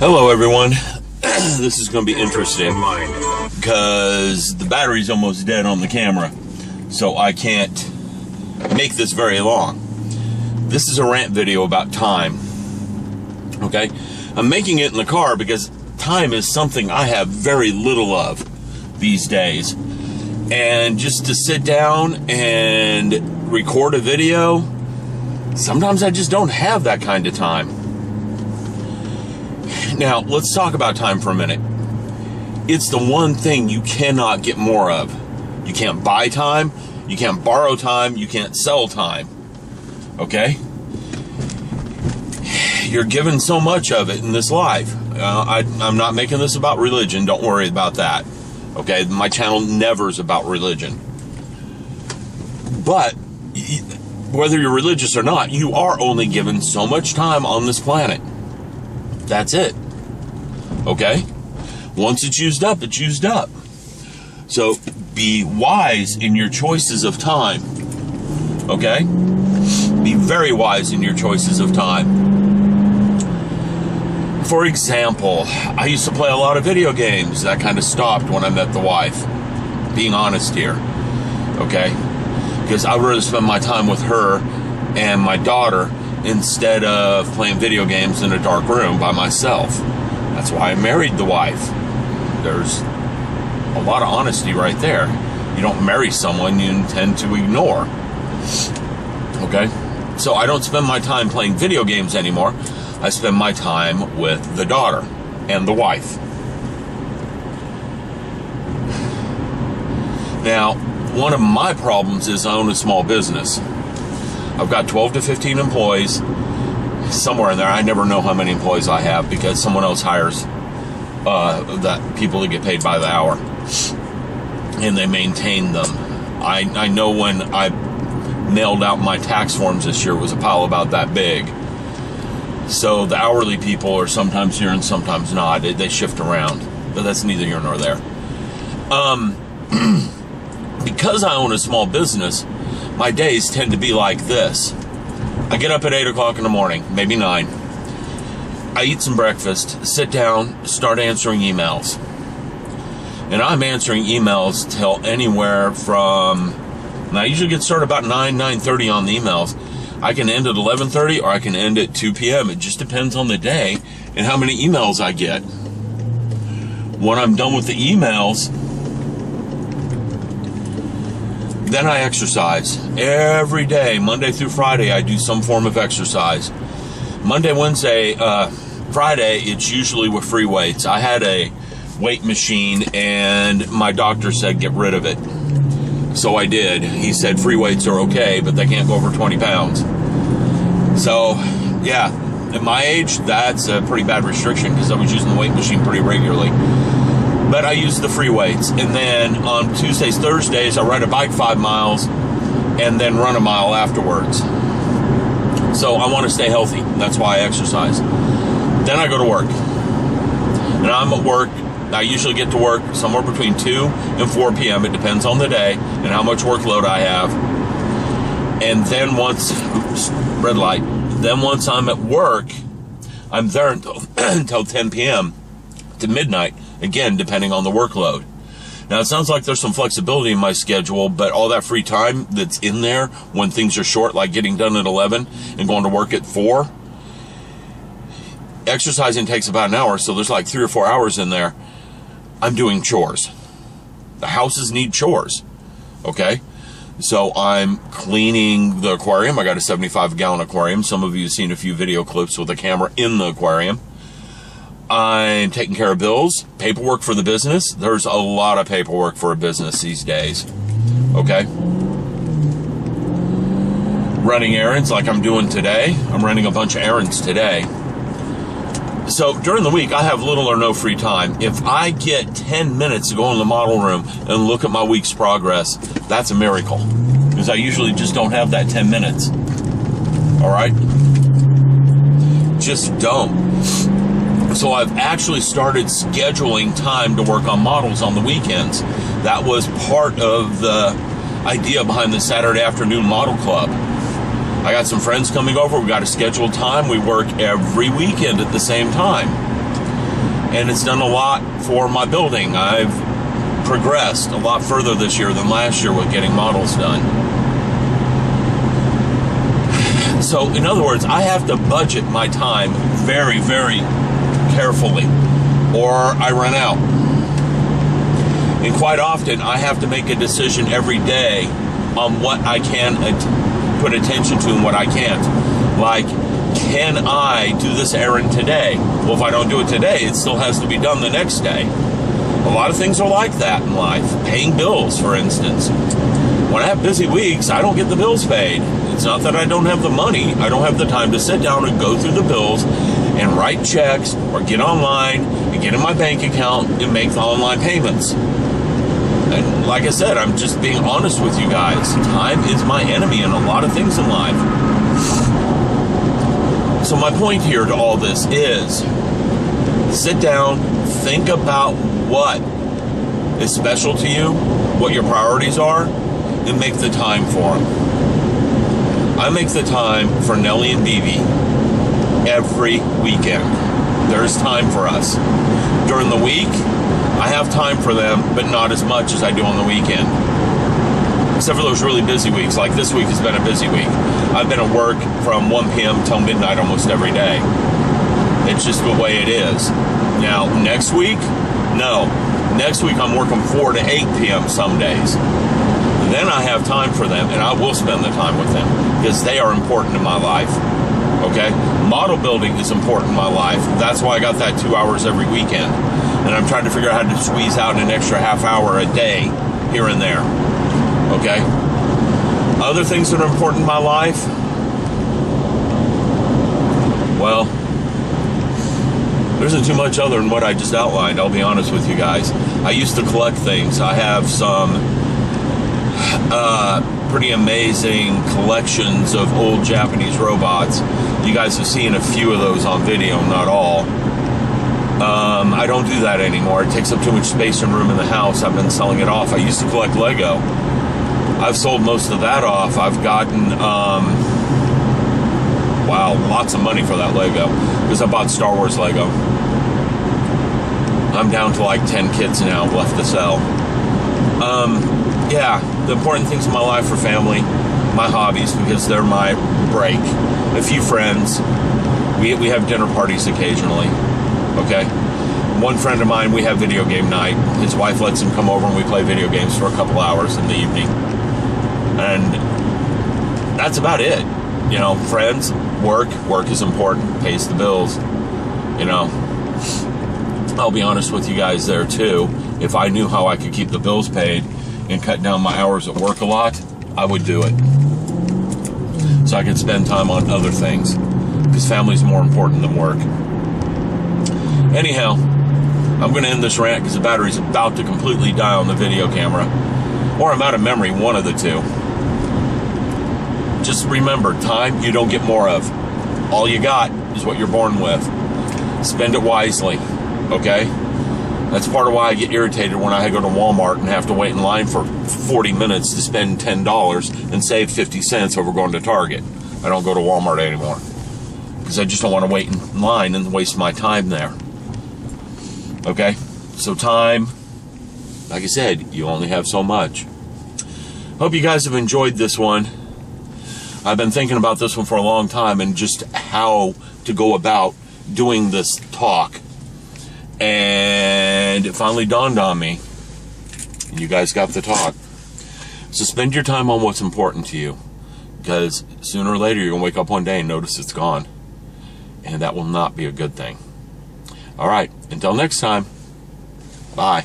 Hello everyone. This is going to be interesting because the battery's almost dead on the camera, so I can't make this very long. This is a rant video about time. Okay? I'm making it in the car because time is something I have very little of these days. And just to sit down and record a video, sometimes I just don't have that kind of time. Now, let's talk about time for a minute. It's the one thing you cannot get more of. You can't buy time, you can't borrow time, you can't sell time. Okay? You're given so much of it in this life. I'm not making this about religion, don't worry about that. Okay? My channel never is about religion. But, whether you're religious or not, you are only given so much time on this planet. That's it. Okay? Once it's used up, it's used up. So be wise in your choices of time. Okay? Be very wise in your choices of time. For example, I used to play a lot of video games. That kind of stopped when I met the wife. Being honest here. Okay? Because I would rather spend my time with her and my daughter instead of playing video games in a dark room by myself. That's why I married the wife. There's a lot of honesty right there. You don't marry someone you intend to ignore. Okay? So I don't spend my time playing video games anymore. I spend my time with the daughter and the wife. Now, one of my problems is I own a small business. I've got 12 to 15 employees, somewhere in there. I never know how many employees I have because someone else hires that people that get paid by the hour, and they maintain them. I know when I mailed out my tax forms this year, it was a pile about that big. So the hourly people are sometimes here and sometimes not. They shift around, but that's neither here nor there. Because I own a small business, my days tend to be like this. I get up at 8 o'clock in the morning, maybe 9. I eat some breakfast, sit down, start answering emails. And I'm answering emails till anywhere from, and I usually get started about 9:30 on the emails. I can end at 11:30 or I can end at 2 p.m. It just depends on the day and how many emails I get. When I'm done with the emails, then I exercise. Every day, Monday through Friday, I do some form of exercise. Monday, Wednesday, Friday, it's usually with free weights. I had a weight machine and my doctor said get rid of it. So I did. He said free weights are okay, but they can't go over 20 pounds. So, yeah, at my age, that's a pretty bad restriction because I was using the weight machine pretty regularly. But I use the free weights. And then on Tuesdays, Thursdays, I ride a bike 5 miles and then run a mile afterwards. So I want to stay healthy. That's why I exercise. Then I go to work. And I'm at work. I usually get to work somewhere between 2 and 4 p.m. It depends on the day and how much workload I have. And then once, red light. Then once I'm at work, I'm there until 10 p.m. to midnight. Again, depending on the workload. Now, it sounds like there's some flexibility in my schedule, but all that free time that's in there when things are short, like getting done at 11 and going to work at 4, exercising takes about an hour, so there's like 3 or 4 hours in there. I'm doing chores. The houses need chores, okay? So I'm cleaning the aquarium. I got a 75-gallon aquarium. Some of you have seen a few video clips with a camera in the aquarium. I'm taking care of bills, paperwork for the business. There's a lot of paperwork for a business these days, okay? Running errands like I'm doing today. I'm running a bunch of errands today. So during the week, I have little or no free time. If I get 10 minutes to go in the model room and look at my week's progress, that's a miracle. Because I usually just don't have that 10 minutes. All right? Just don't. So I've actually started scheduling time to work on models on the weekends. That was part of the idea behind the Saturday afternoon model club. I got some friends coming over. We got a scheduled time. We work every weekend at the same time. and it's done a lot for my building. I've progressed a lot further this year than last year with getting models done. So, in other words, I have to budget my time very, very carefully, or I run out. And quite often, I have to make a decision every day on what I can put attention to and what I can't. Like, can I do this errand today? Well, if I don't do it today, it still has to be done the next day. A lot of things are like that in life. Paying bills, for instance. When I have busy weeks, I don't get the bills paid. It's not that I don't have the money. I don't have the time to sit down and go through the bills and write checks or get online and get in my bank account and make the online payments. And like I said, I'm just being honest with you guys. Time is my enemy in a lot of things in life. So my point here to all this is, sit down, think about what is special to you, what your priorities are, and make the time for them. I make the time for Nellie and BB every weekend. There's time for us. During the week, I have time for them, but not as much as I do on the weekend. Except for those really busy weeks. Like this week has been a busy week. I've been at work from 1 p.m. till midnight almost every day. It's just the way it is. Now, next week, no. Next week I'm working 4 to 8 p.m. some days. Then I have time for them, and I will spend the time with them because they are important in my life. Okay? Model building is important in my life. That's why I got that 2 hours every weekend. And I'm trying to figure out how to squeeze out an extra half hour a day here and there. Okay? Other things that are important in my life, well, there isn't too much other than what I just outlined, I'll be honest with you guys. I used to collect things. I have some pretty amazing collections of old Japanese robots. You guys have seen a few of those on video, not all. I don't do that anymore. It takes up too much space and room in the house. I've been selling it off. I used to collect Lego. I've sold most of that off. I've gotten, wow, lots of money for that Lego because I bought Star Wars Lego. I'm down to like 10 kits now left to sell. Yeah, the important things in my life are family, my hobbies, because they're my break. A few friends. We have dinner parties occasionally. Okay? One friend of mine, we have video game night. His wife lets him come over and we play video games for a couple hours in the evening. And that's about it. You know, friends, work is important, pays the bills. You know, I'll be honest with you guys there too. If I knew how I could keep the bills paid and cut down my hours at work a lot, I would do it. So I could spend time on other things. Because family's more important than work. Anyhow, I'm going to end this rant because the battery's about to completely die on the video camera. Or I'm out of memory, one of the two. Just remember, time you don't get more of. All you got is what you're born with. Spend it wisely, okay? That's part of why I get irritated when I go to Walmart and have to wait in line for 40 minutes to spend $10 and save 50 cents over going to Target. I don't go to Walmart anymore because I just don't want to wait in line and waste my time there. Okay? So time, like I said, you only have so much. Hope you guys have enjoyed this one. I've been thinking about this one for a long time and just how to go about doing this talk. And it finally dawned on me. You guys got the talk. So spend your time on what's important to you. Because sooner or later you're going to wake up one day and notice it's gone. And that will not be a good thing. Alright, until next time. Bye.